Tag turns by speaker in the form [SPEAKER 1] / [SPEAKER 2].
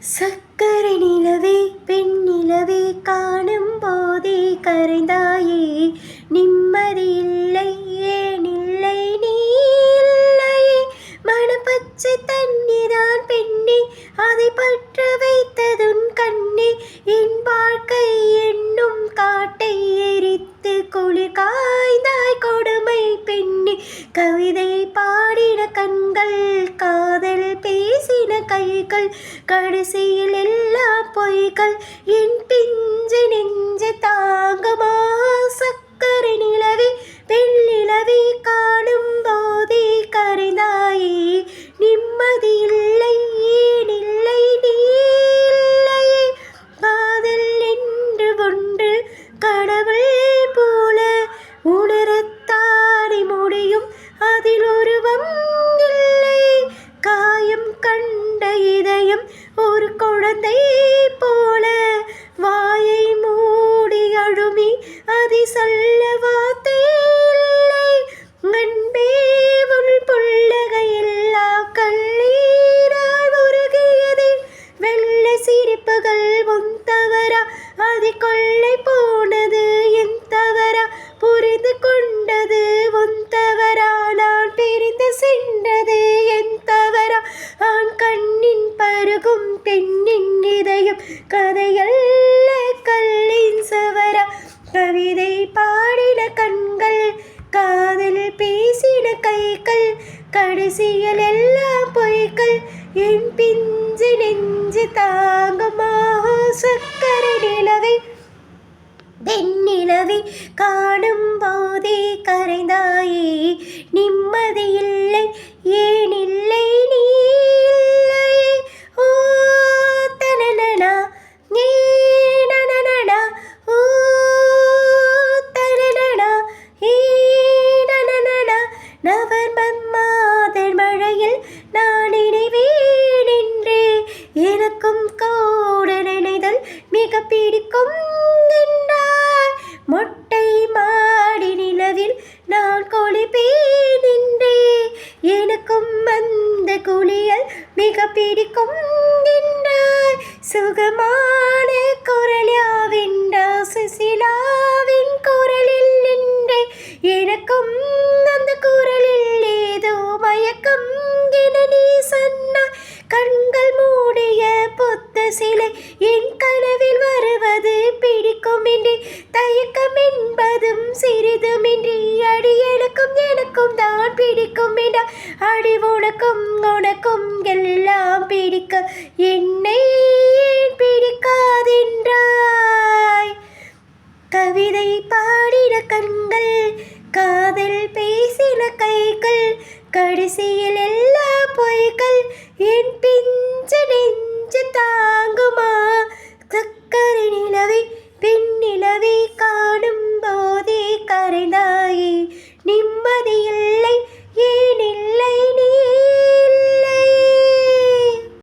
[SPEAKER 1] சக்கரை நிலவே பெண் நிலவே காணும் போதே கரைந்தாயே நிம்மதி இல்லை ஏன் இல்லை நீ இல்லையே மனப்பச்சை தண்ணிதான் பெண்ணே அதை பற்ற வைத்ததுன் கண்ணே என் வாழ்க்கை என்னும் காட்டை எரித்து குளிர் காய்ந்தாய் கொடுமை பெண்ணே கவிதை பாடின கண்கள் காதல் பேசின கைகள் கடைசியில் எல்லா பொய்கள் என் பிஞ்சு நெஞ்சு தாங்குமா சக்கரை நிலவே பெண் நிலவே காணும் போதே கரைந்தாயே நிம்மதி இல்லை ஏன் இல்லை நீ இல்லையே காதல் என்று ஒன்று கடவுள் போல உணரத்தானே முடியும் அதில் உருவம் இல்லை காயம் கண்ட இதயம் ஒரு குழந்தை போல வாயை மூடி அழுமி அதை சொல்ல வார்த்தை இல்லை அன்பே உன் புல்லகை எல்லா கல்லீரால் உருகியதே வெள்ள சிரிப்புகள் உன் தவறா அதை கொள்ளை போனது என் தவறா புரிந்து கொண்டது உன் தவறா நான் பிரிந்து சென்றது என் தவறா ஆண் கண்ணின் பருகும் பெண்ணின் இதயம் கதையல்ல கல்லின் சவரா கவிதை பாடின கண்கள் காதல் பேசின கைகள் கடைசியில் எல்லா பொய்கள் என் பிஞ்சு நெஞ்சு தாங்குமா சக்கரை நிலவை வெண்ணிலவே காணும் போதே கரைந்தாயே நிம்மதி இல்லை ஏன் இல்லை நீ இல்லையே ஓ தனனனா நீ நனனனா ஓ தனனனா ஈ நனனனா நவம்பர் மாதர் மழையில் நான் நினைவேன் என்றே எனக்கும் கூட நினைதல் மிக பிடிக்கும் என்றாய் மொட்டை மாடி நிலவில் நான் குளிப்பேன் என்றே எனக்கும் அந்த குளியல் மிக பிடிக்கும் என்றாய் சுகமான குரல் யாவென்றா சுசிலாவின் குரலில் நின்றே எனக்கும் அந்த குரலில் ஏதோ மயக்கம் என நீ சொன்னாய் கண்கள் மூடிய புத்த சிலை என் கனவில் வருவது பிடிக்குமின்றி தயக்கம் என்பதும் சிறிதுமின்றி அடி எனக்கும் தான் பிடிக்கும் என்றா அடி உனக்கும் எல்லாம் பிடிக்க என்னை ஏன் பிடிக்காதென்றாய் கவிதை பாடின கண்கள் காதல் பேசின கைகள் கடைசியில் எல்லா பொய்கள் என் பிஞ்சு நெஞ்சு தாங்குமா சக்கரை நிலவை பெண் நிலவை காணும் போதே கரைந்தா